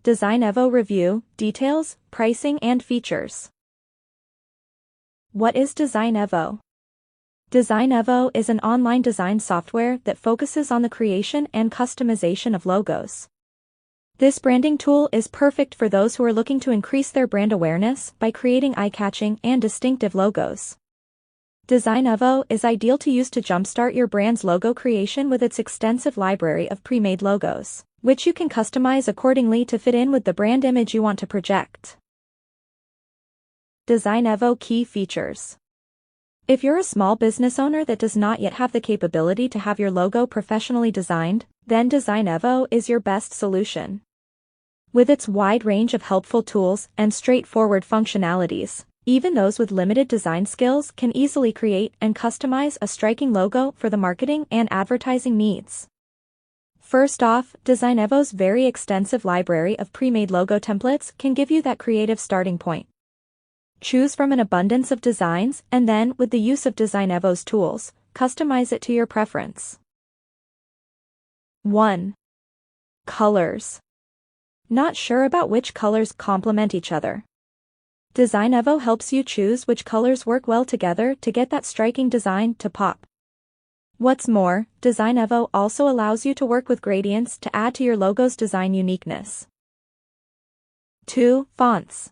Designevo review, details, pricing and features. What is Designevo? Designevo is an online design software that focuses on the creation and customization of logos. This branding tool is perfect for those who are looking to increase their brand awareness by creating eye-catching and distinctive logos. Designevo is ideal to use to jumpstart your brand's logo creation with its extensive library of pre-made logos, which you can customize accordingly to fit in with the brand image you want to project. Designevo key features. If you're a small business owner that does not yet have the capability to have your logo professionally designed, then Designevo is your best solution. With its wide range of helpful tools and straightforward functionalities, even those with limited design skills can easily create and customize a striking logo for the marketing and advertising needs. First off, Designevo's very extensive library of pre-made logo templates can give you that creative starting point. Choose from an abundance of designs and then, with the use of Designevo's tools, customize it to your preference. 1. Colors. Not sure about which colors complement each other? Designevo helps you choose which colors work well together to get that striking design to pop. What's more, Designevo also allows you to work with gradients to add to your logo's design uniqueness. 2. Fonts.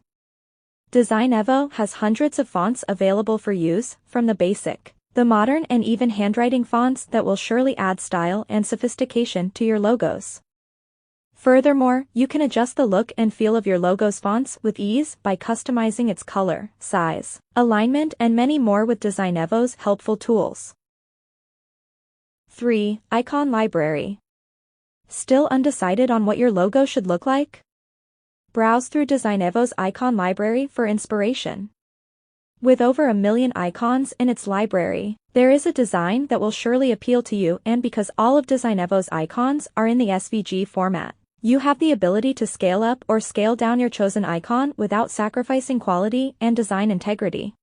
Designevo has hundreds of fonts available for use, from the basic, the modern and even handwriting fonts that will surely add style and sophistication to your logos. Furthermore, you can adjust the look and feel of your logo's fonts with ease by customizing its color, size, alignment and many more with Designevo's helpful tools. 3. Icon library. Still undecided on what your logo should look like? Browse through Designevo's icon library for inspiration. With over 1 million icons in its library, there is a design that will surely appeal to you, and because all of Designevo's icons are in the SVG format, you have the ability to scale up or scale down your chosen icon without sacrificing quality and design integrity.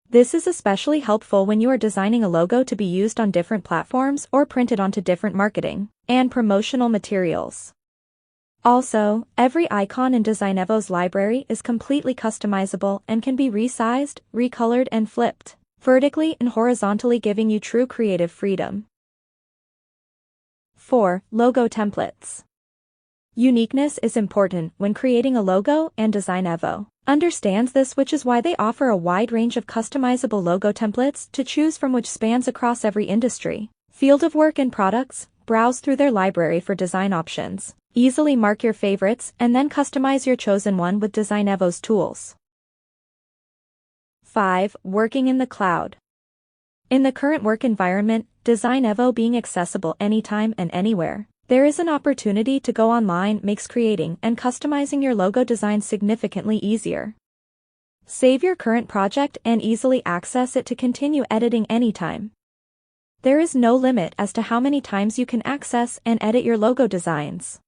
This is especially helpful when you are designing a logo to be used on different platforms or printed onto different marketing and promotional materials. Also, every icon in Designevo's library is completely customizable and can be resized, recolored and flipped, vertically and horizontally, giving you true creative freedom. 4. Logo templates. Uniqueness is important when creating a logo, and Designevo understands this, which is why they offer a wide range of customizable logo templates to choose from, which spans across every industry, field of work and products. Browse through their library for design options, easily mark your favorites and then customize your chosen one with Designevo's tools. 5. Working in the cloud. In the current work environment, Designevo being accessible anytime and anywhere, there is an opportunity to go online makes creating and customizing your logo design significantly easier. Save your current project and easily access it to continue editing anytime. There is no limit as to how many times you can access and edit your logo designs.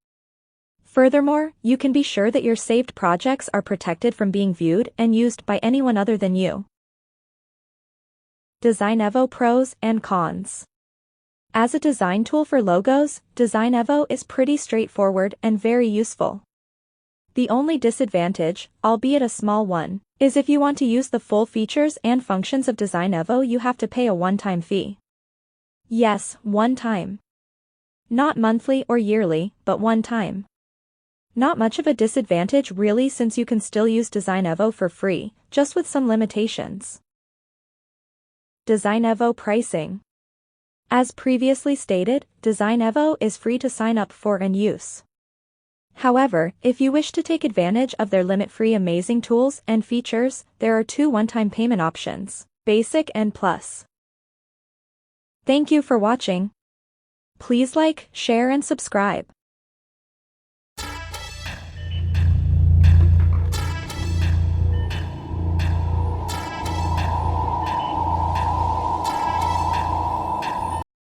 Furthermore, you can be sure that your saved projects are protected from being viewed and used by anyone other than you. Designevo pros and cons. As a design tool for logos, Designevo is pretty straightforward and very useful. The only disadvantage, albeit a small one, is if you want to use the full features and functions of Designevo, you have to pay a one-time fee. Yes, one time. Not monthly or yearly, but one time. Not much of a disadvantage really, since you can still use Designevo for free, just with some limitations. Designevo pricing. As previously stated, Designevo is free to sign up for and use. However, if you wish to take advantage of their limit-free amazing tools and features, there are 2 one-time payment options, Basic and Plus. Thank you for watching. Please like, share and subscribe.